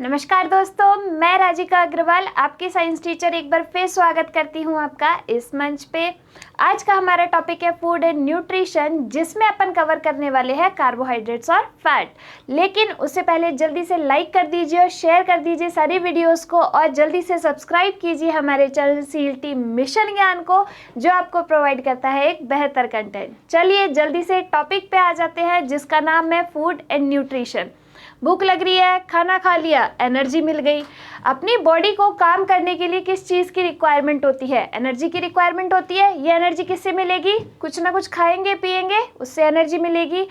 नमस्कार दोस्तों, मैं राजिका अग्रवाल आपकी साइंस टीचर एक बार फिर स्वागत करती हूं आपका इस मंच पे। आज का हमारा टॉपिक है फूड एंड न्यूट्रिशन, जिसमें अपन कवर करने वाले हैं कार्बोहाइड्रेट्स और फैट। लेकिन उससे पहले जल्दी से लाइक कर दीजिए और शेयर कर दीजिए सारी वीडियोस को, और जल्दी से सब्सक्राइब कीजिए हमारे चैनल सीएलटी मिशन ज्ञान को, जो आपको प्रोवाइड करता है एक बेहतर कंटेंट। चलिए जल्दी से टॉपिक पे आ जाते हैं, जिसका नाम है फूड एंड न्यूट्रिशन। भूख लग रही है, खाना खा लिया, एनर्जी मिल गई। अपनी बॉडी को काम करने के लिए किस चीज़ की रिक्वायरमेंट होती है? एनर्जी की रिक्वायरमेंट होती है। ये एनर्जी किससे मिलेगी? कुछ ना कुछ खाएंगे पिएंगे, उससे एनर्जी मिलेगी।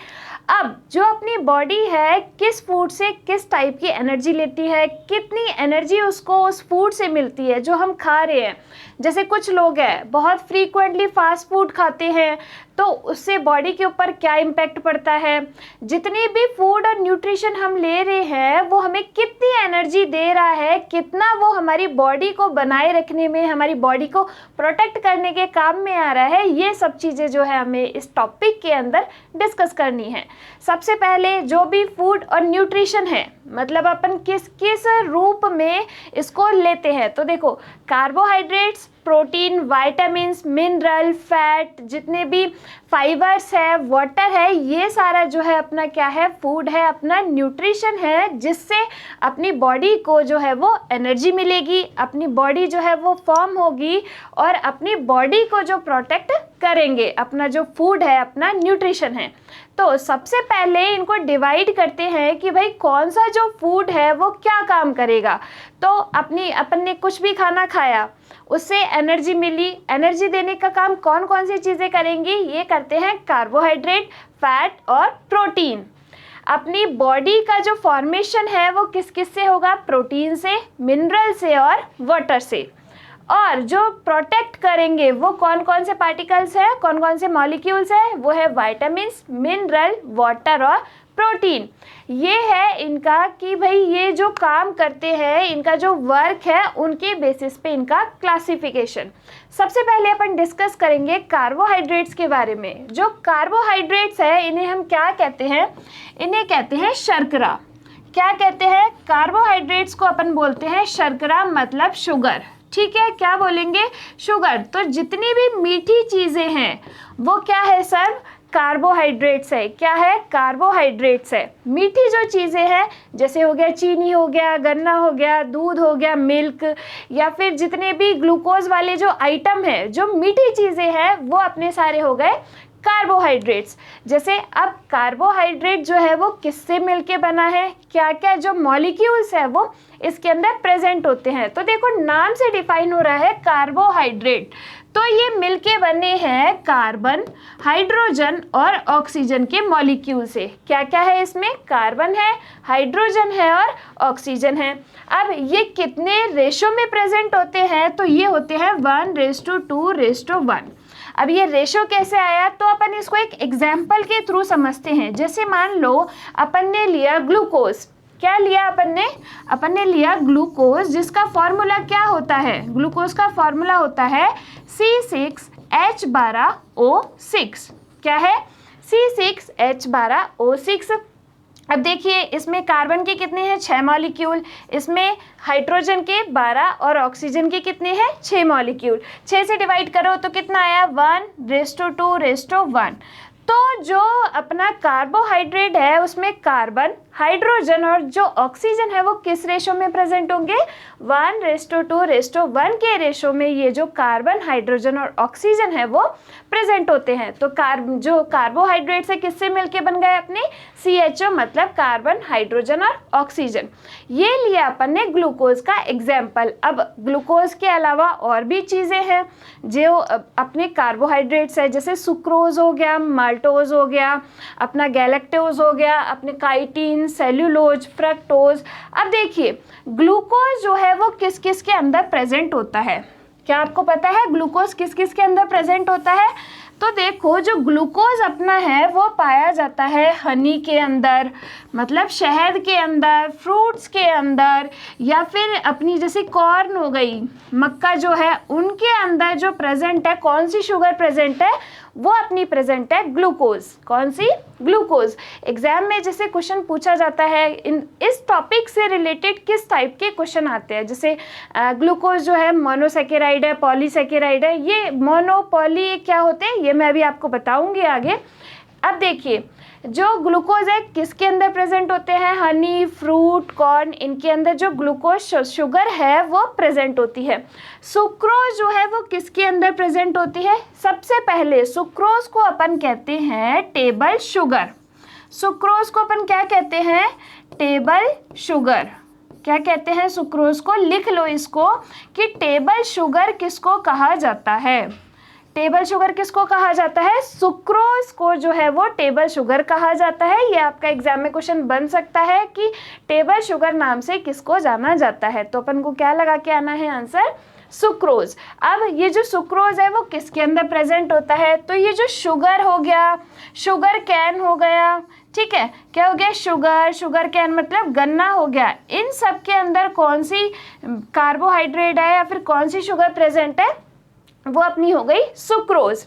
अब जो अपनी बॉडी है किस फूड से किस टाइप की एनर्जी लेती है, कितनी एनर्जी उसको उस फूड से मिलती है जो हम खा रहे हैं। जैसे कुछ लोग हैं बहुत फ्रीक्वेंटली फास्ट फूड खाते हैं, तो उससे बॉडी के ऊपर क्या इम्पैक्ट पड़ता है। जितनी भी फूड और न्यूट्रिशन हम ले रहे हैं वो हमें कितनी एनर्जी दे रहा है, कितना वो हमारी बॉडी को बनाए रखने में, हमारी बॉडी को प्रोटेक्ट करने के काम में आ रहा है। ये सब चीज़ें जो है हमें इस टॉपिक के अंदर डिस्कस करनी है। सबसे पहले जो भी फूड और न्यूट्रिशन है, मतलब अपन किस किस रूप में इसको लेते हैं, तो देखो carbohydrates, protein, vitamins, mineral, fat, जितने भी फाइबर्स है, वाटर है, ये सारा जो है अपना क्या है? फूड है, अपना न्यूट्रिशन है, जिससे अपनी बॉडी को जो है वो एनर्जी मिलेगी, अपनी बॉडी जो है वो फॉर्म होगी और अपनी बॉडी को जो प्रोटेक्ट करेंगे। अपना जो फूड है, अपना न्यूट्रिशन है। तो सबसे पहले इनको डिवाइड करते हैं कि भाई कौन सा जो फूड है वो क्या काम करेगा। तो अपन ने कुछ भी खाना खाया, उससे एनर्जी मिली। एनर्जी देने का काम कौन कौन सी चीज़ें करेंगी? ये करते हैं कार्बोहाइड्रेट, फैट और प्रोटीन। अपनी बॉडी का जो फॉर्मेशन है वो किस किस से होगा? प्रोटीन से, मिनरल से और वाटर से। और जो प्रोटेक्ट करेंगे वो कौन कौन से पार्टिकल्स हैं, कौन कौन से मॉलिक्यूल्स हैं? वो है वाइटामिन्स, मिनरल, वाटर और प्रोटीन। ये है इनका कि भाई ये जो काम करते हैं, इनका जो वर्क है, उनके बेसिस पे इनका क्लासिफिकेशन। सबसे पहले अपन डिस्कस करेंगे कार्बोहाइड्रेट्स के बारे में। जो कार्बोहाइड्रेट्स है इन्हें हम क्या कहते हैं? इन्हें कहते हैं शर्करा। क्या कहते हैं? कार्बोहाइड्रेट्स को अपन बोलते हैं शर्करा, मतलब शुगर। ठीक है, क्या बोलेंगे? शुगर। तो जितनी भी मीठी चीज़ें हैं वो क्या है सर? कार्बोहाइड्रेट्स है। क्या है? कार्बोहाइड्रेट्स है। मीठी जो चीज़ें हैं, जैसे हो गया चीनी, हो गया गन्ना, हो गया दूध, हो गया मिल्क, या फिर जितने भी ग्लूकोज वाले जो आइटम है, जो मीठी चीज़ें हैं, वो अपने सारे हो गए कार्बोहाइड्रेट्स। जैसे अब कार्बोहाइड्रेट जो है वो किससे मिलके बना है, क्या क्या जो मॉलिक्यूल्स है वो इसके अंदर प्रेजेंट होते हैं। तो देखो नाम से डिफाइन हो रहा है कार्बोहाइड्रेट। तो ये मिलके बने हैं कार्बन, हाइड्रोजन और ऑक्सीजन के मॉलिक्यूल से। क्या क्या है इसमें? कार्बन है, हाइड्रोजन है और ऑक्सीजन है। अब ये कितने रेशो में प्रेजेंट होते हैं? तो ये होते हैं 1:2:1। अब ये रेशो कैसे आया? तो अपन इसको एक एग्जाम्पल के थ्रू समझते हैं। जैसे मान लो अपन ने लिया ग्लूकोज। क्या लिया अपन ने लिया ग्लूकोज, जिसका फॉर्मूला क्या होता है? ग्लूकोज का फॉर्मूला होता है C6H12O6। क्या है? C6H12O6। अब देखिए इसमें कार्बन के कितने हैं? 6 मॉलिक्यूल। इसमें हाइड्रोजन के 12 और ऑक्सीजन के कितने हैं? 6 मॉलिक्यूल। 6 से डिवाइड करो तो कितना आया? 1:2:1। तो जो अपना कार्बोहाइड्रेट है उसमें कार्बन, हाइड्रोजन और जो ऑक्सीजन है वो किस रेशो में प्रेजेंट होंगे? 1:2:1 के रेशो में ये जो कार्बन, हाइड्रोजन और ऑक्सीजन है वो प्रेजेंट होते हैं। तो जो कार्बोहाइड्रेट से किससे मिलके बन गए अपने? CHO, मतलब कार्बन, हाइड्रोजन और ऑक्सीजन। ये लिया अपन ने ग्लूकोज का एग्जाम्पल। अब ग्लूकोज के अलावा और भी चीज़ें हैं जो अपने कार्बोहाइड्रेट्स है, जैसे सुक्रोज हो गया, माल्टोज हो गया, अपना गैलेक्टोज हो गया, अपने काइटिन, सेल्यूलोज, फ्रक्टोज। अब देखिए ग्लूकोज जो है वो किस किस के अंदर प्रेजेंट होता है? क्या आपको पता है ग्लूकोज किस किस के अंदर प्रेजेंट होता है? तो देखो जो ग्लूकोज अपना है वो पाया जाता है हनी के अंदर, मतलब शहद के अंदर, फ्रूट्स के अंदर, या फिर अपनी जैसे कॉर्न हो गई, मक्का जो है, उनके अंदर जो प्रेजेंट है, कौन सी शुगर प्रेजेंट है? वो अपनी प्रेजेंट है ग्लूकोज। कौन सी? ग्लूकोज। एग्जाम में जैसे क्वेश्चन पूछा जाता है इस टॉपिक से रिलेटेड किस टाइप के क्वेश्चन आते हैं, जैसे ग्लूकोज जो है मोनोसेकेराइड है, पॉलीसेकेराइड है, ये मोनो पॉली क्या होते हैं ये मैं अभी आपको बताऊंगी आगे। अब देखिए जो ग्लूकोज है किसके अंदर प्रेजेंट होते हैं? हनी, फ्रूट, कॉर्न, इनके अंदर जो ग्लूकोज शुगर है वो प्रेजेंट होती है। सुक्रोज जो है वो किसके अंदर प्रेजेंट होती है? सबसे पहले सुक्रोज को अपन कहते हैं टेबल शुगर। सुक्रोज को अपन क्या कहते हैं? Table sugar. क्या कहते हैं सुक्रोज को? लिख लो इसको कि टेबल शुगर किसको कहा जाता है? टेबल शुगर किसको कहा जाता है? सुक्रोज को जो है वो टेबल शुगर कहा जाता है। ये आपका एग्जाम में क्वेश्चन बन सकता है कि टेबल शुगर नाम से किसको जाना जाता है, तो अपन को क्या लगा के आना है आंसर? सुक्रोज। अब ये जो सुक्रोज है वो किसके अंदर प्रेजेंट होता है? तो ये जो शुगर हो गया, शुगर कैन हो गया, ठीक है, क्या हो गया? शुगर कैन मतलब गन्ना हो गया। इन सब के अंदर कौन सी कार्बोहाइड्रेट है या फिर कौन सी शुगर प्रेजेंट है? वो अपनी हो गई सुक्रोज।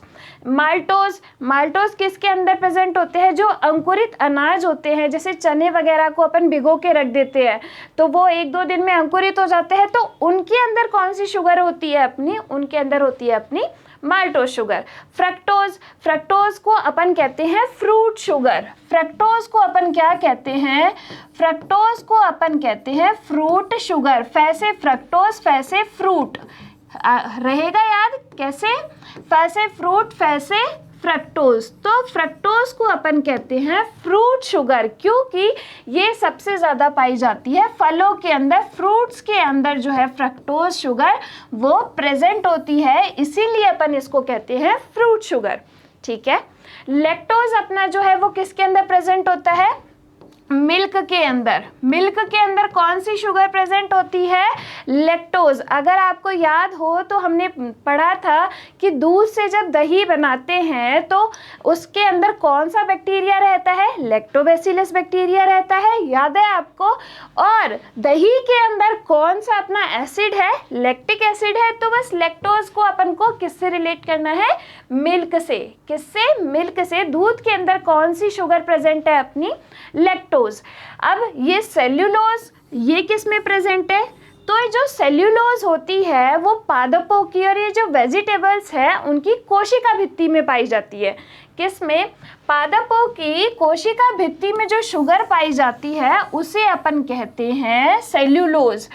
माल्टोज किसके अंदर प्रेजेंट होते हैं? जो अंकुरित अनाज होते हैं, जैसे चने वगैरह को अपन भिगो के रख देते हैं तो वो 1-2 दिन में अंकुरित हो जाते हैं, तो उनके अंदर कौन सी शुगर होती है अपनी? उनके अंदर होती है अपनी माल्टोज शुगर। फ्रक्टोज को अपन कहते हैं फ्रूट शुगर। फ्रक्टोज को अपन क्या कहते हैं? फ्रक्टोज को अपन कहते हैं फ्रूट शुगर। फैसे फ्रक्टोज, फैसे फ्रूट रहेगा याद कैसे? फैसे फ्रूट, फैसे फ्रक्टोज। तो फ्रक्टोज को अपन कहते हैं फ्रूट शुगर, क्योंकि ये सबसे ज़्यादा पाई जाती है फलों के अंदर, फ्रूट्स के अंदर जो है फ्रक्टोज शुगर वो प्रेजेंट होती है, इसीलिए अपन इसको कहते हैं फ्रूट शुगर। ठीक है। लैक्टोज अपना जो है वो किसके अंदर प्रेजेंट होता है? मिल्क के अंदर। मिल्क के अंदर कौन सी शुगर प्रेजेंट होती है? लैक्टोज। अगर आपको याद हो तो हमने पढ़ा था कि दूध से जब दही बनाते हैं तो उसके अंदर कौन सा बैक्टीरिया रहता है? लैक्टोबैसिलस बैक्टीरिया रहता है, याद है आपको? और दही के अंदर कौन सा अपना एसिड है? लैक्टिक एसिड है। तो बस लैक्टोज को अपन को किससे रिलेट करना है? मिल्क से। किससे? मिल्क से। दूध के अंदर कौन सी शुगर प्रेजेंट है अपनी? लैक्टोज। अब ये सेल्यूलोज, ये किस में प्रेजेंट है? तो ये जो सेल्यूलोज होती है वो पादपों की और ये जो वेजिटेबल्स है उनकी कोशिका भित्ति में पाई जाती है। किस में? पादपों की कोशिका भित्ति में जो शुगर पाई जाती है उसे अपन कहते हैं सेल्यूलोज।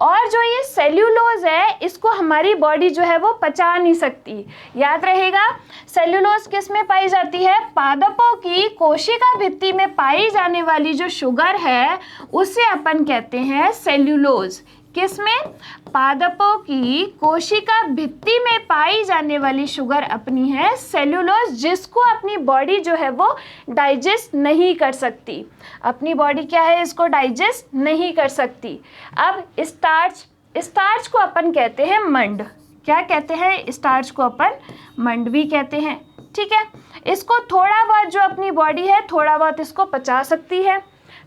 और जो ये सेल्यूलोज है इसको हमारी बॉडी जो है वो पचा नहीं सकती। याद रहेगा, सेल्यूलोज किस में पाई जाती है? पादपों की कोशिका भित्ति में पाई जाने वाली जो शुगर है उसे अपन कहते हैं सेल्यूलोज। किस में? पादपों की कोशिका भित्ति में पाई जाने वाली शुगर अपनी है सेल्यूलोज, जिसको अपनी बॉडी जो है वो डाइजेस्ट नहीं कर सकती। अपनी बॉडी क्या है? इसको डाइजेस्ट नहीं कर सकती। अब स्टार्च को अपन कहते हैं मंड। क्या कहते हैं? स्टार्च को अपन मंड भी कहते हैं। ठीक है। इसको थोड़ा बहुत जो अपनी बॉडी है थोड़ा बहुत इसको पचा सकती है।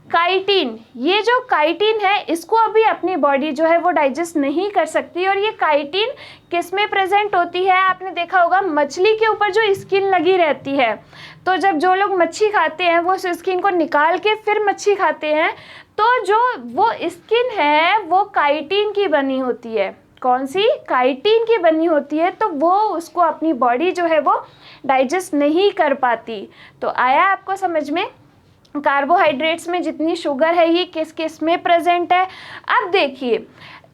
काइटिन, ये जो काइटिन है इसको अभी अपनी बॉडी जो है वो डाइजेस्ट नहीं कर सकती। और ये काइटिन किस में प्रेजेंट होती है? आपने देखा होगा मछली के ऊपर जो स्किन लगी रहती है, तो जब जो लोग मच्छी खाते हैं वो उस स्किन को निकाल के फिर मच्छी खाते हैं, तो जो वो स्किन है वो काइटिन की बनी होती है। कौन सी? काइटिन की बनी होती है। तो वो उसको अपनी बॉडी जो है वो डाइजेस्ट नहीं कर पाती। तो आया आपको समझ में? कार्बोहाइड्रेट्स में जितनी शुगर है ये किस किस में प्रेजेंट है? अब देखिए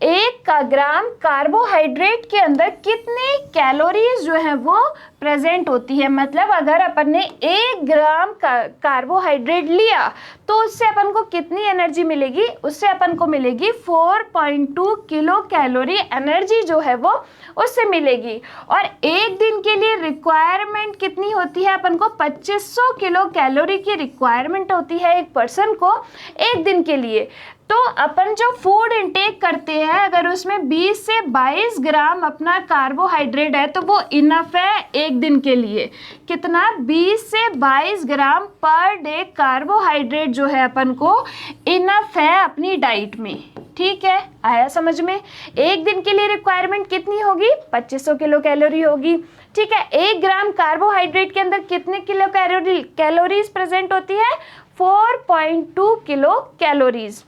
1 ग्राम कार्बोहाइड्रेट के अंदर कितने कैलोरीज जो है वो प्रेजेंट होती है। मतलब अगर अपन ने 1 ग्राम कार्बोहाइड्रेट लिया तो उससे अपन को कितनी एनर्जी मिलेगी? उससे अपन को मिलेगी 4.2 किलो कैलोरी एनर्जी जो है वो उससे मिलेगी। और एक दिन के लिए रिक्वायरमेंट कितनी होती है? अपन को 2500 किलो कैलोरी की रिक्वायरमेंट होती है एक पर्सन को एक दिन के लिए। तो अपन जो फूड इंटेक करते हैं अगर उसमें 20 से 22 ग्राम अपना कार्बोहाइड्रेट है तो वो इनफ है एक दिन के लिए। कितना? 20 से 22 ग्राम पर डे कार्बोहाइड्रेट जो है अपन को इनफ है अपनी डाइट में। ठीक है, आया समझ में? एक दिन के लिए रिक्वायरमेंट कितनी होगी? 2500 किलो कैलोरी होगी। ठीक है, 1 ग्राम कार्बोहाइड्रेट के अंदर कितने किलो कैलोरीज प्रेजेंट होती है? 4.2 किलो कैलोरीज।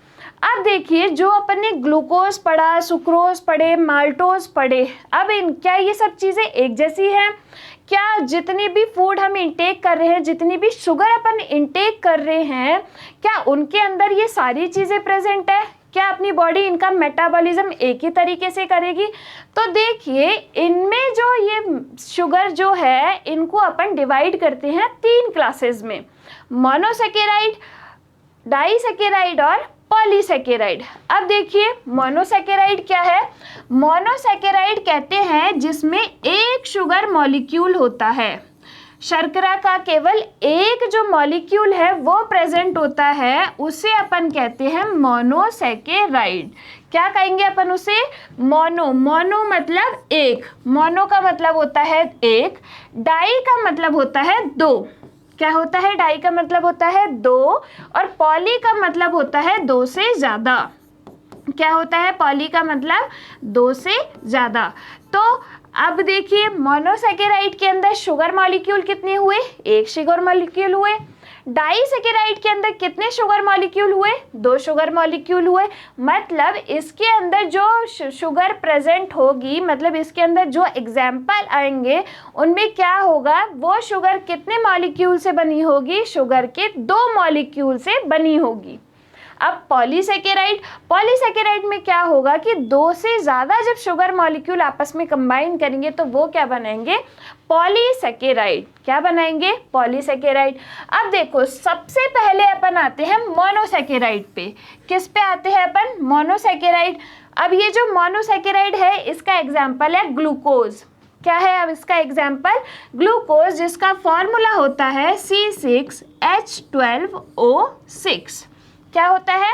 अब देखिए, जो अपन ने ग्लूकोज पढ़ा, सुक्रोज पढ़े, माल्टोज पढ़े, अब क्या ये सब चीज़ें एक जैसी हैं? क्या जितनी भी फूड हम इंटेक कर रहे हैं, जितनी भी शुगर अपन इंटेक कर रहे हैं, क्या उनके अंदर ये सारी चीज़ें प्रेजेंट है? क्या अपनी बॉडी इनका मेटाबॉलिज्म एक ही तरीके से करेगी? तो देखिए, इनमें जो ये शुगर जो है इनको अपन डिवाइड करते हैं 3 क्लासेस में, मोनोसैकेराइड, डाइसैकेराइड और पॉलीसैकेराइड। अब देखिए, मोनोसैकेराइड क्या है? मोनोसैकेराइड कहते हैं जिसमें एक शुगर मॉलिक्यूल होता है। शर्करा का केवल एक जो मॉलिक्यूल है वो प्रेजेंट होता है, उसे अपन कहते हैं मोनोसैकेराइड। क्या कहेंगे अपन उसे? मोनो। मोनो मतलब एक, मोनो का मतलब होता है एक, डाई का मतलब होता है 2। क्या होता है? डाई का मतलब होता है 2 और पॉली का मतलब होता है 2 से ज़्यादा। क्या होता है? पॉली का मतलब 2 से ज़्यादा। तो अब देखिए, मोनोसैकेराइड के अंदर शुगर मॉलिक्यूल कितने हुए? 1 शुगर मॉलिक्यूल हुए। डाइसैकेराइड के अंदर कितने शुगर मॉलिक्यूल हुए? 2 शुगर मॉलिक्यूल हुए। मतलब इसके अंदर जो शुगर प्रेजेंट होगी, मतलब इसके अंदर जो एग्जाम्पल आएंगे उनमें क्या होगा? वो शुगर कितने मॉलिक्यूल से बनी होगी? शुगर के 2 मॉलिक्यूल से बनी होगी। अब पॉलीसैकेराइड, पॉलीसैकेराइड में क्या होगा कि 2 से ज़्यादा जब शुगर मॉलिक्यूल आपस में कंबाइन करेंगे तो वो क्या बनाएंगे? पॉलीसैकेराइड। क्या बनाएंगे? पॉलीसैकेराइड। अब देखो, सबसे पहले अपन आते हैं मोनोसैकेराइड पे। किस पे आते हैं अपन? मोनोसैकेराइड। अब ये जो मोनोसैकेराइड है इसका एग्जाम्पल है ग्लूकोज। क्या है अब इसका एग्जाम्पल? ग्लूकोज, जिसका फॉर्मूला होता है C6H12O6। क्या होता है?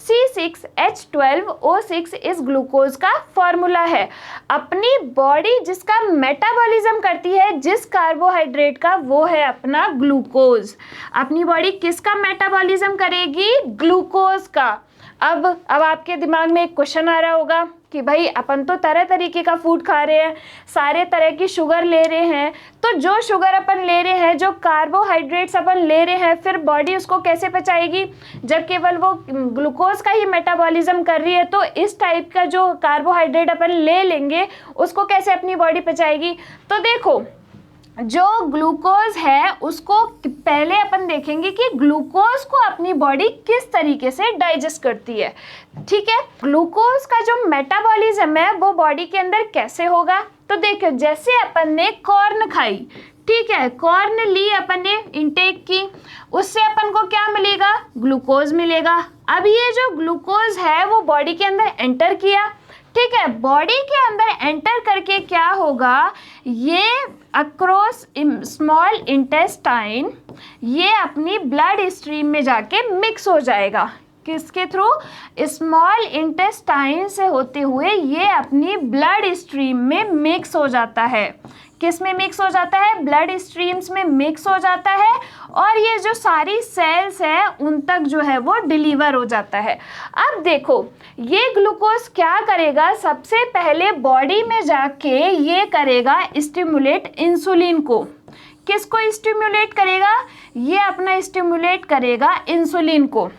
C6H12O6 इस ग्लूकोज का फॉर्मूला है। अपनी बॉडी जिसका मेटाबॉलिज्म करती है जिस कार्बोहाइड्रेट का, वो है अपना ग्लूकोज। अपनी बॉडी किसका मेटाबॉलिज्म करेगी? ग्लूकोज का। अब आपके दिमाग में एक क्वेश्चन आ रहा होगा कि भाई अपन तो तरह तरीके का फूड खा रहे हैं, सारे तरह की शुगर ले रहे हैं, तो जो शुगर अपन ले रहे हैं, जो कार्बोहाइड्रेट्स अपन ले रहे हैं, फिर बॉडी उसको कैसे पचाएगी जब केवल वो ग्लूकोज का ही मेटाबॉलिज्म कर रही है? तो इस टाइप का जो कार्बोहाइड्रेट अपन ले लेंगे उसको कैसे अपनी बॉडी पचाएगी? तो देखो, जो ग्लूकोज है उसको पहले अपन देखेंगे कि ग्लूकोज को अपनी बॉडी किस तरीके से डाइजेस्ट करती है। ठीक है, ग्लूकोज का जो मेटाबॉलिज्म है वो बॉडी के अंदर कैसे होगा? तो देखो, जैसे अपन ने कॉर्न खाई, ठीक है, कॉर्न ली अपन ने, इंटेक की, उससे अपन को क्या मिलेगा? ग्लूकोज मिलेगा। अब ये जो ग्लूकोज है वो बॉडी के अंदर एंटर किया, ठीक है, बॉडी के अंदर एंटर करके क्या होगा? ये अक्रॉस स्मॉल इंटेस्टाइन ये अपनी ब्लड स्ट्रीम में जाके मिक्स हो जाएगा। किसके थ्रू? स्मॉल इंटेस्टाइन से होते हुए ये अपनी ब्लड स्ट्रीम में मिक्स हो जाता है। किस में मिक्स हो जाता है? ब्लड स्ट्रीम्स में मिक्स हो जाता है और ये जो सारी सेल्स है उन तक जो है वो डिलीवर हो जाता है। अब देखो, ये ग्लूकोज क्या करेगा? सबसे पहले बॉडी में जाके ये करेगा स्टिमुलेट इंसुलिन को। किसको स्टिमुलेट करेगा? ये अपना स्टिमुलेट करेगा इंसुलिन को।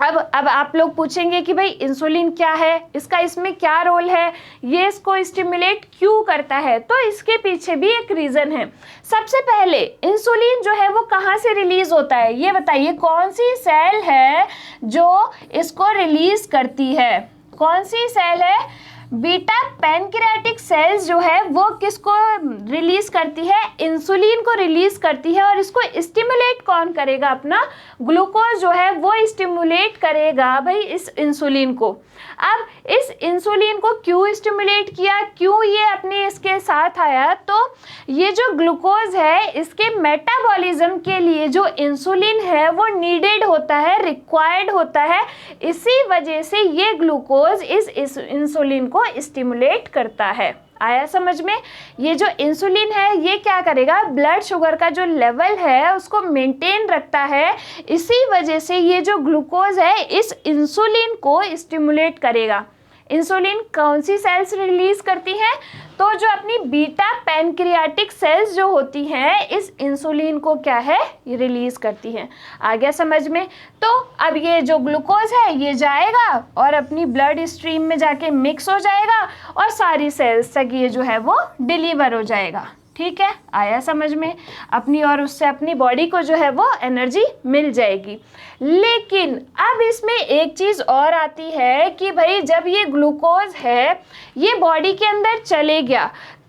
अब आप लोग पूछेंगे कि भाई इंसुलिन क्या है, इसका इसमें क्या रोल है, ये इसको स्टिमुलेट क्यों करता है? तो इसके पीछे भी एक रीज़न है। सबसे पहले इंसुलिन जो है वो कहाँ से रिलीज होता है? ये बताइए, कौन सी सेल है जो इसको रिलीज करती है? कौन सी सेल है? बीटा पैनक्रियाटिक सेल्स जो है वो किसको रिलीज करती है, इंसुलिन को रिलीज करती है। और इसको स्टिमुलेट कौन करेगा, अपना ग्लूकोज जो है वो स्टिमुलेट करेगा भाई इस इंसुलिन को। अब इस इंसुलिन को क्यों स्टिमुलेट किया, क्यों ये अपने इसके साथ आया, तो ये जो ग्लूकोज है इसके मेटाबॉलिज्म के लिए जो इंसुलिन है वो नीडेड होता है, रिक्वायर्ड होता है। इसी वजह से ये ग्लूकोज इस इंसुलिन को स्टिमुलेट करता है। आया समझ में? ये जो इंसुलिन है ये क्या करेगा, ब्लड शुगर का जो लेवल है उसको मेंटेन रखता है। इसी वजह से ये जो ग्लूकोज है इस इंसुलिन को स्टिमुलेट करेगा। इंसुलिन कौन सी सेल्स रिलीज करती हैं, तो जो अपनी बीटा पैनक्रियाटिक सेल्स जो होती हैं इस इंसुलिन को क्या है, ये रिलीज करती हैं। आ गया समझ में? तो अब ये जो ग्लूकोज है ये जाएगा और अपनी ब्लड स्ट्रीम में जाके मिक्स हो जाएगा और सारी सेल्स तक ये जो है वो डिलीवर हो जाएगा। ठीक है, आया समझ में? अपनी और उससे अपनी बॉडी को जो है वो एनर्जी मिल जाएगी। लेकिन अब इसमें एक चीज़ और आती है कि भाई जब ये ग्लूकोज है ये बॉडी के अंदर चले गया,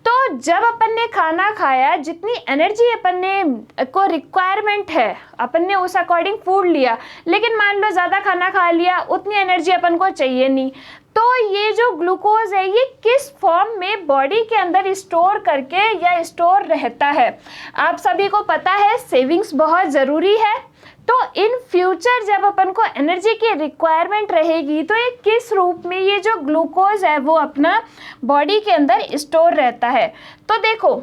तो जब अपन ने खाना खाया, जितनी एनर्जी अपन ने को रिक्वायरमेंट है अपन ने उस अकॉर्डिंग फूड लिया, लेकिन मान लो ज़्यादा खाना खा लिया, उतनी एनर्जी अपन को चाहिए नहीं, तो ये जो ग्लूकोज है ये किस फॉर्म में बॉडी के अंदर स्टोर करके या स्टोर रहता है। आप सभी को पता है सेविंग्स बहुत ज़रूरी है, तो इन फ्यूचर जब अपन को एनर्जी की रिक्वायरमेंट रहेगी तो ये किस रूप में ये जो ग्लूकोज है वो अपना बॉडी के अंदर स्टोर रहता है। तो देखो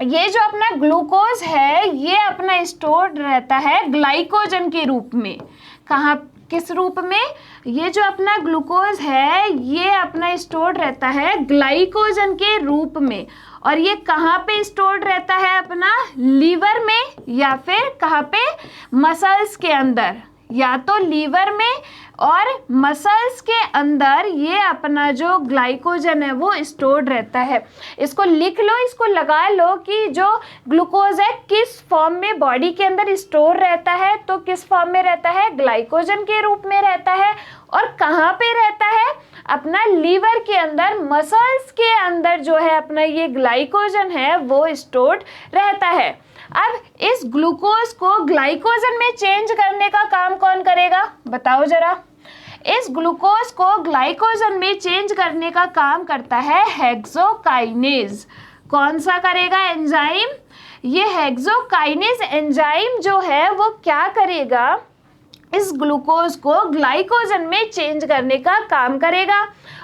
ये जो अपना ग्लूकोज है ये अपना स्टोर रहता है ग्लाइकोजन के रूप में। कहाँ, किस रूप में? ये जो अपना ग्लूकोज है ये अपना स्टोर्ड रहता है ग्लाइकोजन के रूप में। और ये कहाँ पे स्टोर्ड रहता है, अपना लीवर में या फिर कहाँ पे, मसल्स के अंदर, या तो लीवर में और मसल्स के अंदर ये अपना जो ग्लाइकोजन है वो स्टोर्ड रहता है। इसको लिख लो, इसको लगा लो कि जो ग्लूकोज है किस फॉर्म में बॉडी के अंदर स्टोर रहता है, तो किस फॉर्म में रहता है, ग्लाइकोजन के रूप में रहता है। और कहाँ पे रहता है, अपना लीवर के अंदर, मसल्स के अंदर जो है अपना ये ग्लाइकोजन है वो स्टोर्ड रहता है। अब इस ग्लूकोज को ग्लाइकोजन में चेंज करने का काम कौन करेगा, बताओ जरा। इस ग्लूकोज को ग्लाइकोजन में चेंज करने का काम करता है हेक्सोकाइनेज। कौन सा करेगा एंजाइम, ये हेक्सोकाइनेज एंजाइम जो है वो क्या करेगा, इस ग्लूकोज को ग्लाइकोजन में चेंज करने का काम करेगा।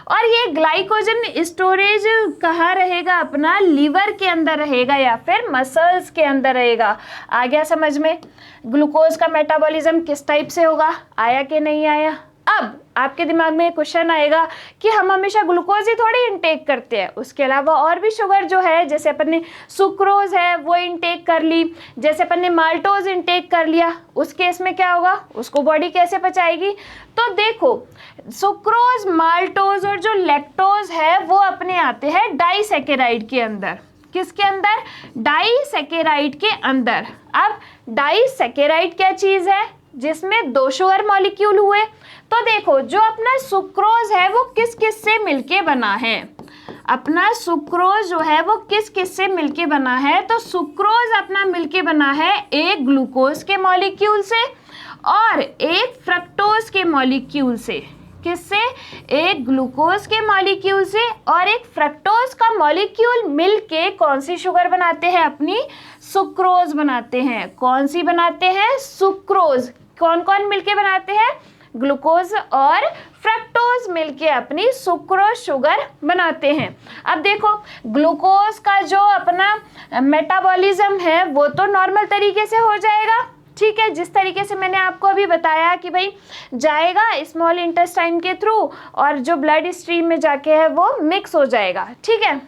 और ये ग्लाइकोजन स्टोरेज कहाँ रहेगा, अपना लीवर के अंदर रहेगा या फिर मसल्स के अंदर रहेगा। आ गया समझ में? ग्लूकोज का मेटाबॉलिज्म किस टाइप से होगा, आया कि नहीं आया? अब आपके दिमाग में क्वेश्चन आएगा कि हम हमेशा ग्लूकोज ही थोड़ी इंटेक करते हैं, उसके अलावा और भी शुगर जो है, जैसे अपन ने सुक्रोज है वो इंटेक कर ली, जैसे अपन ने माल्टोज इंटेक कर लिया, उस केस में क्या होगा, उसको बॉडी कैसे पचाएगी। तो देखो सुक्रोज, माल्टोज और जो लैक्टोज है वो अपने आते हैं डाइसैकेराइड के अंदर। किसके अंदर, डाइसैकेराइड के अंदर। अब डाइसैकेराइड क्या चीज़ है, जिसमें 2 शुगर मॉलिक्यूल हुए। तो देखो जो अपना सुक्रोज है वो किस किस से मिलके बना है, अपना सुक्रोज जो है वो किस किस से मिलके बना है, तो सुक्रोज अपना मिलके बना है एक ग्लूकोज के मॉलिक्यूल से और एक फ्रक्टोज के मॉलिक्यूल से। किससे, एक ग्लूकोज के मॉलिक्यूल से और एक फ्रक्टोज का मॉलिक्यूल मिलके कौन सी शुगर बनाते हैं, अपनी सुक्रोज बनाते हैं। कौन सी बनाते हैं, सुक्रोज। कौन कौन मिलके बनाते हैं, ग्लूकोज और फ्रक्टोज मिलके अपनी सुक्रोज शुगर बनाते हैं। अब देखो ग्लूकोज का जो अपना मेटाबॉलिज्म है वो तो नॉर्मल तरीके से हो जाएगा, ठीक है, जिस तरीके से मैंने आपको अभी बताया कि भाई जाएगा स्मॉल इंटेस्टाइन के थ्रू और जो ब्लड स्ट्रीम में जाके है वो मिक्स हो जाएगा, ठीक है।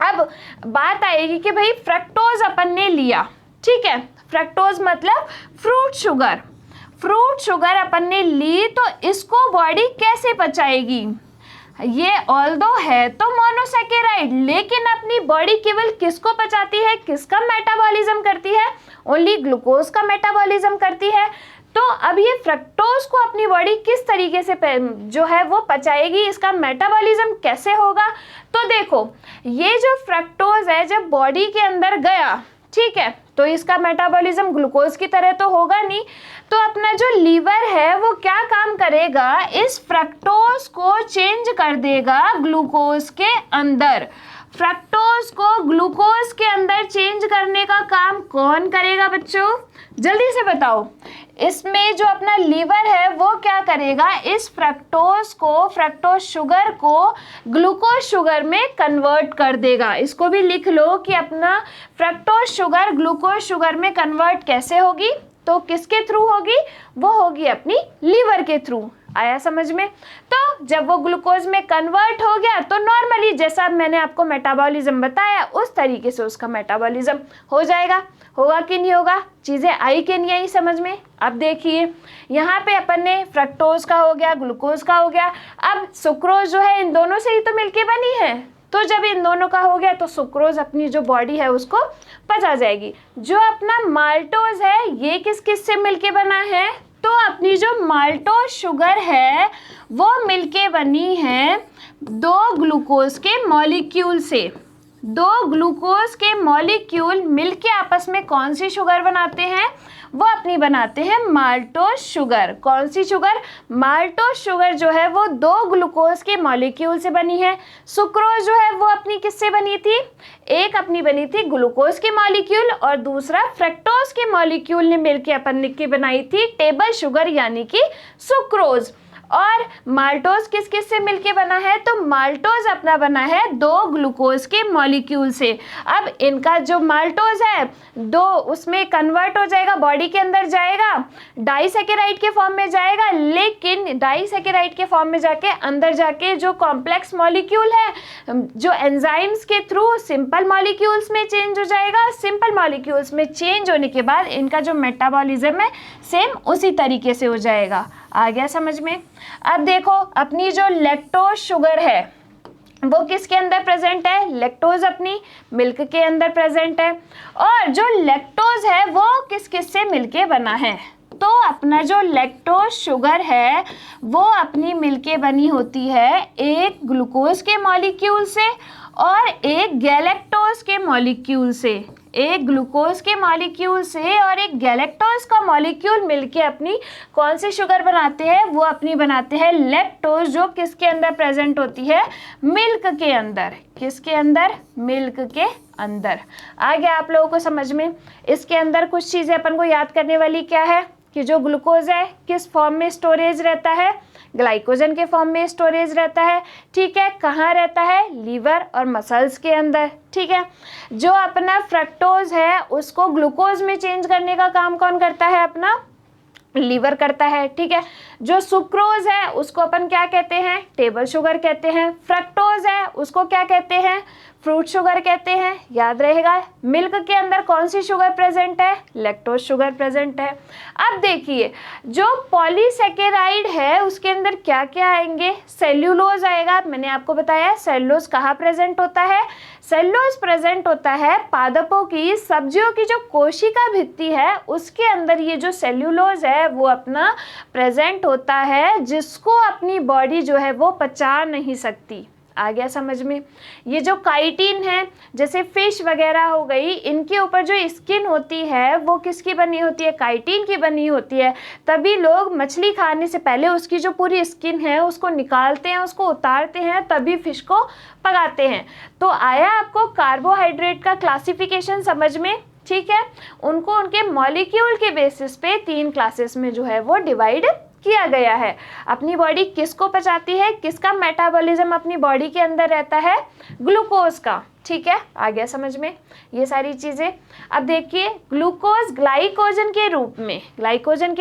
अब बात आएगी कि भाई फ्रक्टोज अपन ने लिया, ठीक है, फ्रक्टोज मतलब फ्रूट शुगर। फ्रूट शुगर अपन ने ली तो इसको बॉडी कैसे पचाएगी, ये ऑल्दो है तो मोनोसैकेराइड, लेकिन अपनी बॉडी केवल किसको पचाती है, किसका मेटाबॉलिज्म करती है, ओनली ग्लूकोज का मेटाबॉलिज्म करती है। तो अब ये फ्रक्टोज को अपनी बॉडी किस तरीके से जो है वो पचाएगी, इसका मेटाबॉलिज्म कैसे होगा। तो देखो ये जो फ्रक्टोज है जब बॉडी के अंदर गया, ठीक है, तो इसका मेटाबॉलिज्म ग्लूकोज की तरह तो होगा नहीं, तो अपना जो लीवर है वो क्या काम करेगा, इस फ्रक्टोज को चेंज कर देगा ग्लूकोज के अंदर। फ्रक्टोज को ग्लूकोज के अंदर चेंज करने का काम कौन करेगा बच्चों, जल्दी से बताओ। इसमें जो अपना लीवर है वो क्या करेगा, इस फ्रक्टोज को, फ्रक्टोज शुगर को ग्लूकोज शुगर में कन्वर्ट कर देगा। इसको भी लिख लो कि अपना फ्रक्टोज शुगर ग्लूकोज शुगर में कन्वर्ट कैसे होगी, तो किसके थ्रू होगी, वो होगी अपनी लीवर के थ्रू। आया समझ में। तो जब वो ग्लूकोज में कन्वर्ट हो गया तो नॉर्मली जैसा मैंने आपको मेटाबॉलिज्म बताया उस तरीके से उसका मेटाबॉलिज्म हो जाएगा। होगा कि नहीं होगा, चीज़ें आई कि नहीं आई समझ में। अब देखिए यहाँ पे अपन ने फ्रक्टोज का हो गया, ग्लूकोज का हो गया, अब सुक्रोज जो है इन दोनों से ही तो मिलके बनी है। तो जब इन दोनों का हो गया तो सुक्रोज अपनी जो बॉडी है उसको पचा जाएगी। जो अपना माल्टोज है ये किस किस से मिलके बना है, तो अपनी जो माल्टोज शुगर है वो मिलके बनी है दो ग्लूकोज के मॉलिक्यूल से। दो ग्लूकोज के मॉलिक्यूल मिलके आपस में कौन सी शुगर बनाते हैं, वो अपनी बनाते हैं माल्टोज शुगर। कौन सी शुगर, माल्टोज शुगर जो है वो दो ग्लूकोज के मॉलिक्यूल से बनी है। सुक्रोज जो है वो अपनी किससे बनी थी, एक अपनी बनी थी ग्लूकोज के मॉलिक्यूल और दूसरा फ्रक्टोज के मॉलिक्यूल ने मिलकर अपन की बनाई थी टेबल शुगर यानी कि सुक्रोज। और माल्टोज किस किस से मिलके बना है, तो माल्टोज अपना बना है दो ग्लूकोज के मॉलिक्यूल से। अब इनका जो माल्टोज है दो उसमें कन्वर्ट हो जाएगा, बॉडी के अंदर जाएगा, डाइसैकेराइड के फॉर्म में जाएगा, लेकिन डाइसैकेराइड के फॉर्म में जाके अंदर जाके जो कॉम्प्लेक्स मॉलिक्यूल है जो एंजाइम्स के थ्रू सिंपल मॉलिक्यूल्स में चेंज हो जाएगा। सिंपल मॉलिक्यूल्स में चेंज होने के बाद इनका जो मेटाबॉलिज्म है सेम उसी तरीके से हो जाएगा। आ गया समझ में। अब देखो अपनी जो लैक्टोज शुगर है वो किसके अंदर प्रेजेंट है, लैक्टोज अपनी मिल्क के अंदर प्रेजेंट है। और जो लैक्टोज है वो किस किस से मिलके बना है, तो अपना जो लैक्टोज शुगर है वो अपनी मिलके बनी होती है एक ग्लूकोज के मॉलिक्यूल से और एक गैलेक्टोज के मॉलिक्यूल से। एक ग्लूकोज के मॉलिक्यूल से और एक गैलेक्टोज का मॉलिक्यूल मिलके अपनी कौन सी शुगर बनाते हैं, वो अपनी बनाते हैं लैक्टोज, जो किसके अंदर प्रेजेंट होती है, मिल्क के अंदर। किसके अंदर, मिल्क के अंदर। आ गया आप लोगों को समझ में। इसके अंदर कुछ चीज़ें अपन को याद करने वाली क्या है कि जो ग्लूकोज है किस फॉर्म में स्टोरेज रहता है, ग्लाइकोजन के फॉर्म में स्टोरेज रहता है। ठीक है, कहाँ रहता है, लीवर और मसल्स के अंदर। ठीक है, जो अपना फ्रक्टोज है उसको ग्लूकोज में चेंज करने का काम कौन करता है, अपना लीवर करता है। ठीक है, जो सुक्रोज है उसको अपन क्या कहते हैं, टेबल शुगर कहते हैं। फ्रक्टोज है उसको क्या कहते हैं, फ्रूट शुगर कहते हैं। याद रहेगा। मिल्क के अंदर कौन सी शुगर प्रेजेंट है, लैक्टोज शुगर प्रेजेंट है। अब देखिए जो पॉलीसेकेराइड है उसके अंदर क्या क्या आएंगे, सेल्यूलोज आएगा। मैंने आपको बताया सेल्यूलोज कहाँ प्रेजेंट होता है, सेल्यूलोज प्रेजेंट होता है पादपों की, सब्जियों की जो कोशिका भित्ति है उसके अंदर ये जो सेल्यूलोज है वो अपना प्रेजेंट होता है, जिसको अपनी बॉडी जो है वो पचा नहीं सकती। आ गया समझ में। ये जो काइटिन है जैसे फिश वगैरह हो गई, इनके ऊपर जो स्किन होती है वो किसकी बनी होती है, काइटिन की बनी होती है। तभी लोग मछली खाने से पहले उसकी जो पूरी स्किन है उसको निकालते हैं, उसको उतारते हैं, तभी फिश को पकाते हैं। तो आया आपको कार्बोहाइड्रेट का क्लासिफिकेशन समझ में। ठीक है, उनको उनके मॉलिक्यूल के बेसिस पे 3 क्लासेस में जो है वो डिवाइड किया गया है। अपनी बॉडी किसको पचाती है, किसका मेटाबॉलिज्म अपनी बॉडी के अंदर रहता है, ग्लूकोज का। ठीक है, आ गया समझ में ये सारी चीज़ें। अब देखिए ग्लूकोज ग्लाइकोजन के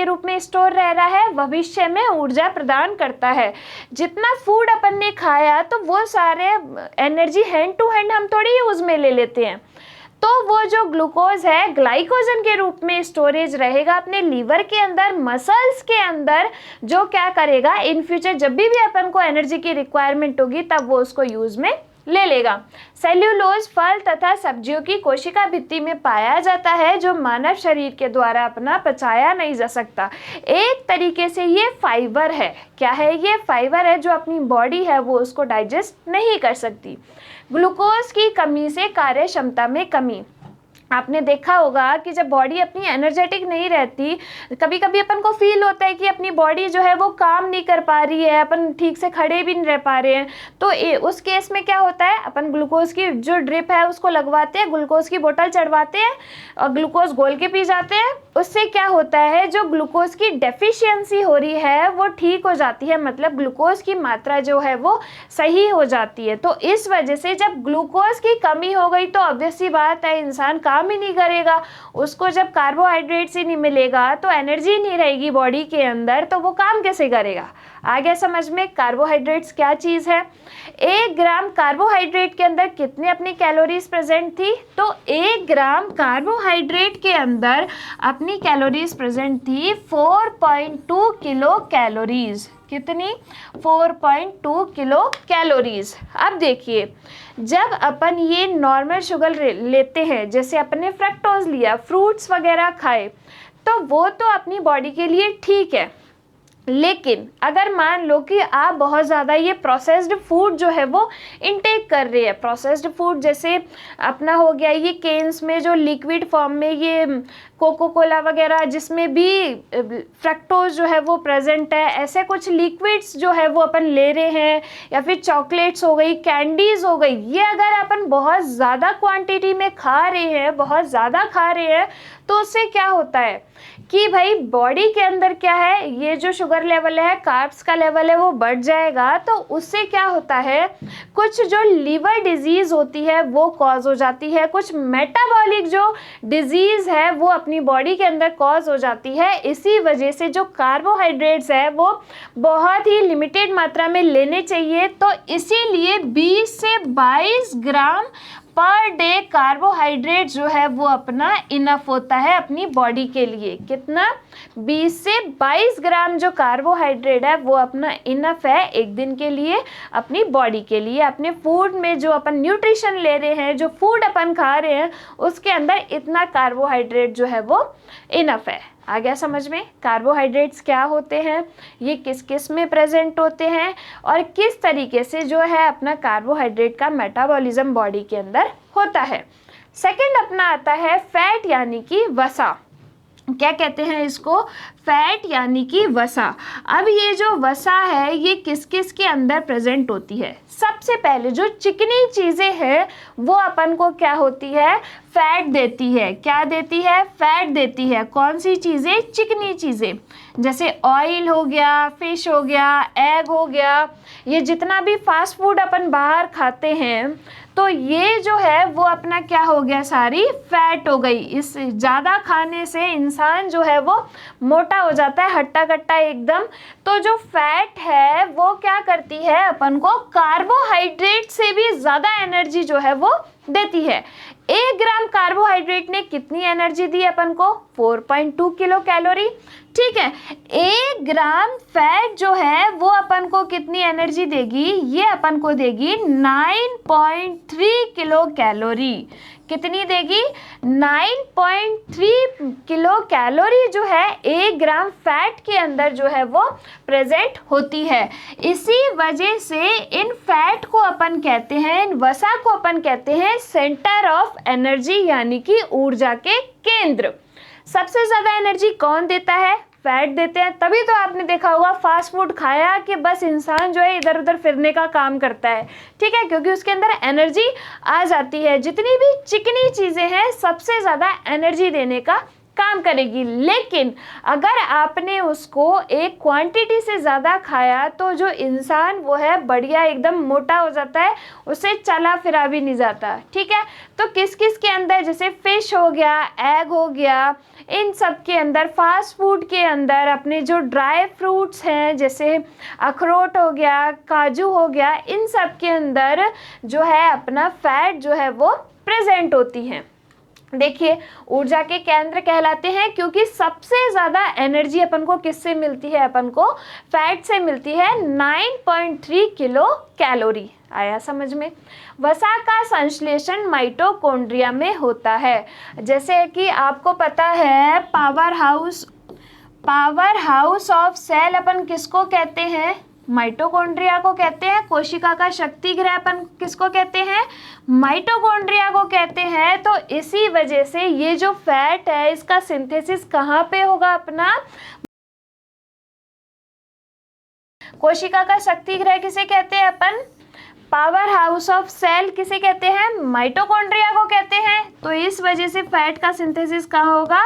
रूप में स्टोर रह रहा है, भविष्य में ऊर्जा प्रदान करता है। जितना फूड अपन ने खाया तो वो सारे एनर्जी हैंड टू हैंड हम थोड़ी यूज में ले लेते हैं। तो वो जो ग्लूकोज है ग्लाइकोजन के रूप में स्टोरेज रहेगा अपने लीवर के अंदर, मसल्स के अंदर, जो क्या करेगा इन फ्यूचर जब भी अपन को एनर्जी की रिक्वायरमेंट होगी तब वो उसको यूज में ले लेगा। सेल्यूलोज फल तथा सब्जियों की कोशिका भित्ति में पाया जाता है, जो मानव शरीर के द्वारा अपना पचाया नहीं जा सकता। एक तरीके से ये फाइबर है। क्या है ये? फाइबर है, जो अपनी बॉडी है वो उसको डाइजेस्ट नहीं कर सकती। ग्लूकोज की कमी से कार्य क्षमता में कमी। आपने देखा होगा कि जब बॉडी अपनी एनर्जेटिक नहीं रहती, कभी कभी अपन को फील होता है कि अपनी बॉडी जो है वो काम नहीं कर पा रही है, अपन ठीक से खड़े भी नहीं रह पा रहे हैं। तो उस केस में क्या होता है, अपन ग्लूकोज की जो ड्रिप है उसको लगवाते हैं, ग्लूकोज की बोतल चढ़वाते हैं और ग्लूकोज घोल के पी जाते हैं। उससे क्या होता है, जो ग्लूकोज की डेफिशिएंसी हो रही है वो ठीक हो जाती है, मतलब ग्लूकोज की मात्रा जो है वो सही हो जाती है। तो इस वजह से जब ग्लूकोज की कमी हो गई तो ऑब्वियस सी बात है इंसान काम ही नहीं करेगा। उसको जब कार्बोहाइड्रेट्स ही नहीं मिलेगा तो एनर्जी नहीं रहेगी बॉडी के अंदर, तो वो काम कैसे करेगा। आ गया समझ में कार्बोहाइड्रेट्स क्या चीज़ है। 1 ग्राम कार्बोहाइड्रेट के अंदर कितने अपनी कैलोरीज प्रेजेंट थी, तो 1 ग्राम कार्बोहाइड्रेट के अंदर अपनी कैलोरीज प्रेजेंट थी 4.2 किलो कैलोरीज। कितनी? 4.2 किलो कैलोरीज। अब देखिए, जब अपन ये नॉर्मल शुगर लेते हैं, जैसे अपने फ्रक्टोज लिया, फ्रूट्स वगैरह खाए, तो वो तो अपनी बॉडी के लिए ठीक है। लेकिन अगर मान लो कि आप बहुत ज़्यादा ये प्रोसेस्ड फूड जो है वो इनटेक कर रहे हैं, प्रोसेस्ड फूड जैसे अपना हो गया ये केन्स में जो लिक्विड फॉर्म में ये कोको कोला वगैरह जिसमें भी फ्रक्टोज जो है वो प्रेजेंट है, ऐसे कुछ लिक्विड्स जो है वो अपन ले रहे हैं, या फिर चॉकलेट्स हो गई, कैंडीज हो गई, ये अगर अपन बहुत ज़्यादा क्वांटिटी में खा रहे हैं, बहुत ज़्यादा खा रहे हैं, तो उससे क्या होता है कि भाई बॉडी के अंदर क्या है, ये जो शुगर लेवल है, कार्ब्स का लेवल है वो बढ़ जाएगा। तो उससे क्या होता है, कुछ जो लीवर डिजीज़ होती है वो कॉज हो जाती है, कुछ मेटाबॉलिक जो डिजीज़ है वो अपनी बॉडी के अंदर कॉज हो जाती है। इसी वजह से जो कार्बोहाइड्रेट्स है वो बहुत ही लिमिटेड मात्रा में लेने चाहिए। तो इसीलिए 20 से 22 ग्राम पर डे कार्बोहाइड्रेट जो है वो अपना इनफ होता है अपनी बॉडी के लिए। कितना? 20 से 22 ग्राम जो कार्बोहाइड्रेट है वो अपना इनफ है एक दिन के लिए अपनी बॉडी के लिए। अपने फूड में जो अपन न्यूट्रिशन ले रहे हैं, जो फूड अपन खा रहे हैं, उसके अंदर इतना कार्बोहाइड्रेट जो है वो इनफ है। आ गया समझ में कार्बोहाइड्रेट्स क्या होते हैं, ये किस किस में प्रेजेंट होते हैं, और किस तरीके से जो है अपना कार्बोहाइड्रेट का मेटाबॉलिज्म बॉडी के अंदर होता है। सेकंड अपना आता है फैट यानी कि वसा। क्या कहते हैं इसको? फैट यानी कि वसा। अब ये जो वसा है ये किस किस के अंदर प्रेजेंट होती है? सबसे पहले जो चिकनी चीज़ें हैं वो अपन को क्या होती है? फैट देती है। क्या देती है? फैट देती है। कौन सी चीज़ें? चिकनी चीज़ें, जैसे ऑयल हो गया, फिश हो गया, एग हो गया, ये जितना भी फास्ट फूड अपन बाहर खाते हैं, तो ये जो है वो अपना क्या हो गया? सारी फैट हो गई। इस ज़्यादा खाने से इंसान जो है वो मोटा हो जाता है, हट्टा कट्टा एकदम। तो जो फैट है वो क्या करती है? अपन को कार्बोहाइड्रेट से भी ज़्यादा एनर्जी जो है वो देती है। 1 ग्राम कार्बोहाइड्रेट ने कितनी एनर्जी दी अपन को? 4.2 किलो कैलोरी। ठीक है, 1 ग्राम फैट जो है वो अपन को कितनी एनर्जी देगी? ये अपन को देगी 9.3 किलो कैलोरी। कितनी देगी? 9.3 किलो कैलोरी जो है 1 ग्राम फैट के अंदर जो है वो प्रेजेंट होती है। इसी वजह से इन फैट को अपन कहते हैं, इन वसा को अपन कहते हैं सेंटर ऑफ एनर्जी, यानी कि ऊर्जा के केंद्र। सबसे ज़्यादा एनर्जी कौन देता है? फैट देते हैं। तभी तो आपने देखा होगा फास्ट फूड खाया कि बस इंसान जो है इधर उधर फिरने का काम करता है। ठीक है, क्योंकि उसके अंदर एनर्जी आ जाती है। जितनी भी चिकनी चीज़ें हैं सबसे ज़्यादा एनर्जी देने का काम करेगी। लेकिन अगर आपने उसको एक क्वांटिटी से ज़्यादा खाया तो जो इंसान वो है बढ़िया एकदम मोटा हो जाता है, उससे चला फिरा भी नहीं जाता। ठीक है, तो किस किस के अंदर, जैसे फिश हो गया, एग हो गया, इन सब के अंदर, फास्ट फूड के अंदर अपने जो ड्राई फ्रूट्स हैं जैसे अखरोट हो गया, काजू हो गया, इन सब के अंदर जो है अपना फैट जो है वो प्रेजेंट होती है। देखिए, ऊर्जा के केंद्र कहलाते हैं क्योंकि सबसे ज़्यादा एनर्जी अपन को किससे मिलती है? अपन को फैट से मिलती है, 9.3 किलो कैलोरी। आया समझ में। वसा का संश्लेषण माइटोकॉन्ड्रिया में होता है। जैसे कि आपको पता है पावर हाउस ऑफ सेल अपन किसको कहते हैं? माइटोकॉन्ड्रिया को कहते हैं। कोशिका का शक्ति गृह अपन किसको कहते हैं? माइटोकॉन्ड्रिया को कहते हैं। तो इसी वजह से ये जो फैट है इसका सिंथेसिस कहाँ पे होगा अपना? कोशिका का शक्ति गृह किसे कहते हैं अपन? पावर हाउस ऑफ सेल किसे कहते हैं? माइटोकॉन्ड्रिया को कहते हैं। तो इस वजह से फैट का सिंथेसिस कहाँ होगा?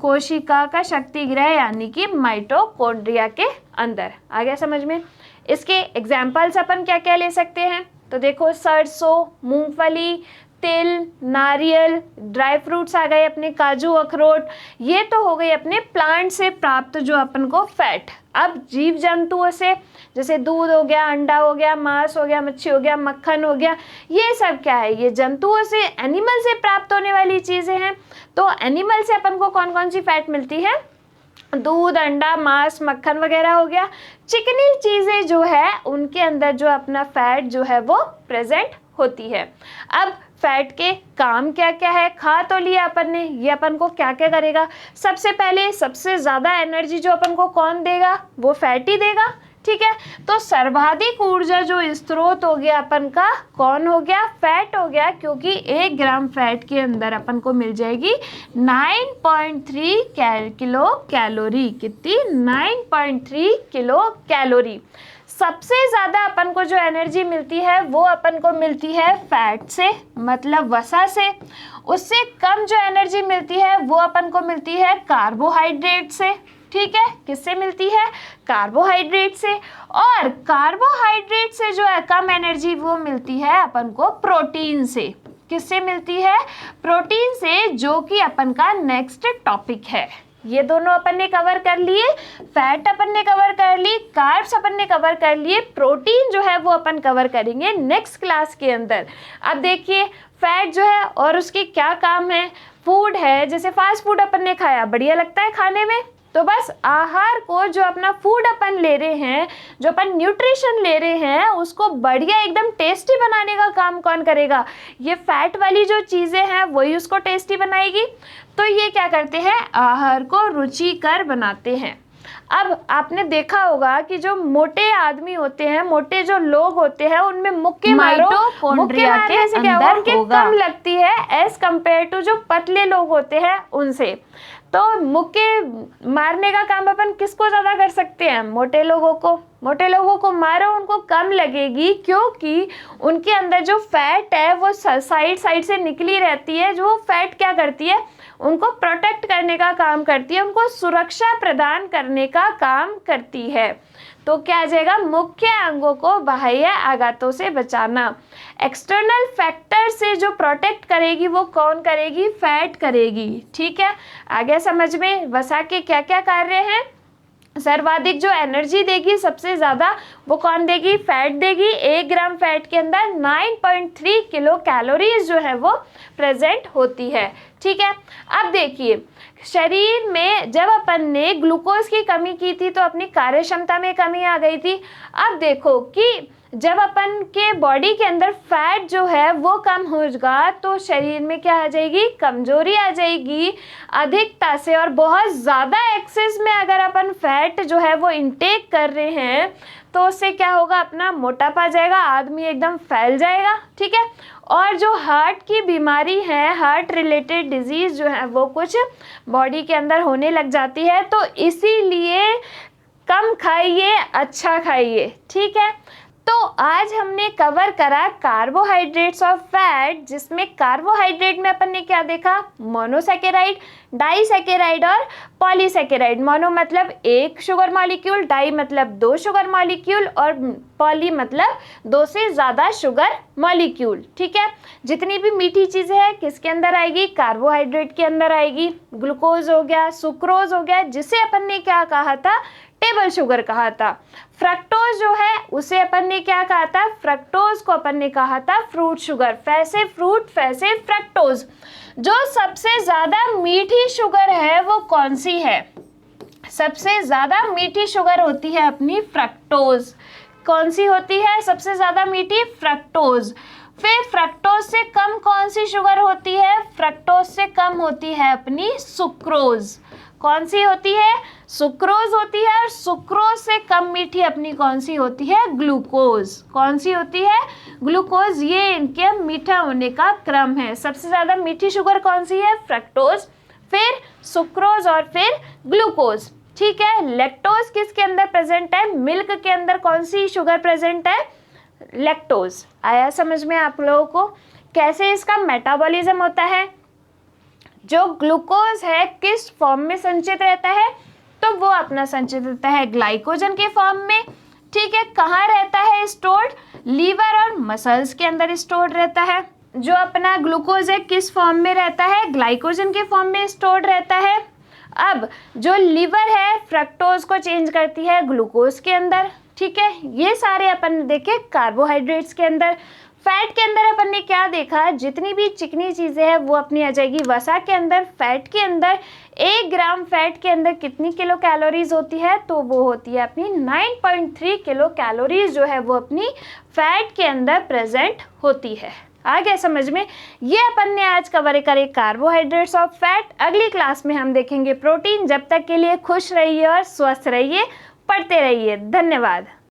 कोशिका का शक्ति गृह यानी कि माइटोकॉन्ड्रिया के अंदर। आ गया समझ में। इसके एग्जाम्पल्स अपन क्या क्या ले सकते हैं? तो देखो, सरसों, मूंगफली, तिल, नारियल, ड्राई फ्रूट्स आ गए अपने, काजू, अखरोट। ये तो हो गई अपने प्लांट से प्राप्त जो अपन को फैट। अब जीव जंतुओं से, जैसे दूध हो गया, अंडा हो गया, मांस हो गया, मच्छी हो गया, मक्खन हो गया, ये सब क्या है? ये जंतुओं से, एनिमल से प्राप्त होने वाली चीज़ें हैं। तो एनिमल से अपन को कौन कौन सी फैट मिलती है? दूध, अंडा, मांस, मक्खन वगैरह हो गया। चिकनी चीज़ें जो है उनके अंदर जो अपना फैट जो है वो प्रेजेंट होती है। अब फैट के काम क्या क्या है? खा तो लिया अपन ने, ये अपन को क्या क्या करेगा? सबसे पहले सबसे ज़्यादा एनर्जी जो अपन को कौन देगा? वो फैट ही देगा। ठीक है, तो सर्वाधिक ऊर्जा जो स्रोत हो गया अपन का, कौन हो गया? फैट हो गया, क्योंकि 1 ग्राम फैट के अंदर अपन को मिल जाएगी 9.3 किलो कैलोरी। कितनी? 9.3 किलो कैलोरी। सबसे ज़्यादा अपन को जो एनर्जी मिलती है वो अपन को मिलती है फैट से, मतलब वसा से। उससे कम जो एनर्जी मिलती है वो अपन को मिलती है कार्बोहाइड्रेट से। ठीक है, किससे मिलती है? कार्बोहाइड्रेट से। और कार्बोहाइड्रेट से जो है कम एनर्जी वो मिलती है अपन को प्रोटीन से। किससे मिलती है? प्रोटीन से, जो कि अपन का नेक्स्ट टॉपिक है। ये दोनों अपन ने कवर कर लिए, फैट अपन ने कवर कर ली, कार्ब्स अपन ने कवर कर लिए, प्रोटीन जो है वो अपन कवर करेंगे नेक्स्ट क्लास के अंदर। अब देखिए, फैट जो है और उसके क्या काम है? फूड है, जैसे फास्ट फूड अपन ने खाया, बढ़िया लगता है खाने में, तो बस आहार को, जो अपना फूड अपन ले रहे हैं, जो अपन न्यूट्रिशन ले रहे हैं, उसको बढ़िया एकदम टेस्टी बनाने का काम कौन करेगा? ये फैट वाली जो चीज़ें हैं वही उसको टेस्टी बनाएगी। तो ये क्या करते हैं? आहार को रुचिकर बनाते हैं। अब आपने देखा होगा कि जो मोटे आदमी होते हैं, मोटे जो लोग होते हैं, उनमें मुक्के माइटोकॉन्ड्रिया के से क्या अंदर उनकी होगा। कम लगती है एज कम्पेयर टू जो पतले लोग होते हैं उनसे। तो मुक्के मारने का काम अपन किसको ज़्यादा कर सकते हैं? मोटे लोगों को। मोटे लोगों को मारो, उनको कम लगेगी, क्योंकि उनके अंदर जो फैट है वो साइड से निकली रहती है। जो फैट क्या करती है? उनको प्रोटेक्ट करने का काम करती है, उनको सुरक्षा प्रदान करने का काम करती है। तो क्या आ जाएगा? मुख्य अंगों को बाह्य आघातों से बचाना। एक्सटर्नल फैक्टर से जो प्रोटेक्ट करेगी वो कौन करेगी? फैट करेगी। ठीक है, आगे समझ में। वसा के क्या क्या कार्य हैं? सर्वाधिक जो एनर्जी देगी सबसे ज़्यादा वो कौन देगी? फैट देगी। 1 ग्राम फैट के अंदर 9.3 किलो कैलोरीज जो है वो प्रेजेंट होती है। ठीक है, अब देखिए, शरीर में जब अपन ने ग्लूकोज की कमी की थी तो अपनी कार्य क्षमता में कमी आ गई थी। अब देखो कि जब अपन के बॉडी के अंदर फैट जो है वो कम होगा तो शरीर में क्या आ जाएगी? कमजोरी आ जाएगी अधिकता से। और बहुत ज़्यादा एक्सेस में अगर अपन फैट जो है वो इनटेक कर रहे हैं तो उससे क्या होगा? अपना मोटापा जाएगा, आदमी एकदम फैल जाएगा। ठीक है, और जो हार्ट की बीमारी है, हार्ट रिलेटेड डिजीज़ जो है वो कुछ बॉडी के अंदर होने लग जाती है। तो इसीलिए कम खाइए, अच्छा खाइए। ठीक है, तो आज हमने कवर करा कार्बोहाइड्रेट्स और फैट, जिसमें कार्बोहाइड्रेट में अपन ने क्या देखा? मोनोसैकेराइड, डाइसैकेराइड और पॉलीसैकेराइड। मोनो मतलब 1 शुगर मॉलिक्यूल, डाई मतलब 2 शुगर मॉलिक्यूल और पॉली मतलब 2 से ज़्यादा शुगर मॉलिक्यूल। ठीक है, जितनी भी मीठी चीज़ें हैं किसके अंदर आएगी? कार्बोहाइड्रेट के अंदर आएगी। ग्लूकोज हो गया, सुक्रोज हो गया, जिसे अपन ने क्या कहा था? टेबल शुगर कहा था। फ्रक्टोज जो है उसे अपन ने क्या कहा था? फ्रक्टोज को अपन ने कहा था फ्रूट शुगर। फैसे फ्रूट, फैसे फ्रक्टोज। जो सबसे ज़्यादा मीठी शुगर है वो कौन सी है? सबसे ज़्यादा मीठी शुगर होती है अपनी फ्रक्टोज। कौन सी होती है सबसे ज़्यादा मीठी? फ्रक्टोज। फिर फ्रक्टोज से कम कौन सी शुगर होती है? फ्रक्टोज से कम होती है अपनी सुक्रोज। कौन सी होती है? सुक्रोज होती है। और सुक्रोज से कम मीठी अपनी कौन सी होती है? ग्लूकोज। कौन सी होती है? ग्लूकोज। ये इनके मीठा होने का क्रम है। सबसे ज़्यादा मीठी शुगर कौन सी है? फ्रक्टोज, फिर सुक्रोज और फिर ग्लूकोज। ठीक है। लैक्टोज किसके अंदर प्रेजेंट है? मिल्क के अंदर कौन सी शुगर प्रेजेंट है? लैक्टोज। आया समझ में आप लोगों को कैसे इसका मेटाबॉलिज्म होता है? जो ग्लूकोज है किस फॉर्म में संचित रहता है? तो वो अपना संचित रहता है ग्लाइकोजन के फॉर्म में। ठीक है। कहाँ रहता है स्टोर्ड? लीवर और मसल्स के अंदर स्टोर्ड रहता है। जो अपना ग्लूकोज है किस फॉर्म में रहता है? ग्लाइकोजन के फॉर्म में स्टोर्ड रहता है। अब जो लीवर है फ्रक्टोज को चेंज करती है ग्लूकोज के अंदर। ठीक है। ये सारे अपन देखे कार्बोहाइड्रेट्स के अंदर। फैट के अंदर अपन ने क्या देखा? जितनी भी चिकनी चीज़ें हैं वो अपनी आ जाएगी वसा के अंदर। फैट के अंदर 1 ग्राम फैट के अंदर कितनी किलो कैलोरीज होती है? तो वो होती है अपनी 9.3 किलो कैलोरीज जो है वो अपनी फैट के अंदर प्रेजेंट होती है। आ गया समझ में? ये अपन ने आज कवर करे कार्बोहाइड्रेट्स और फैट। अगली क्लास में हम देखेंगे प्रोटीन। जब तक के लिए खुश रहिए और स्वस्थ रहिए, पढ़ते रहिए। धन्यवाद।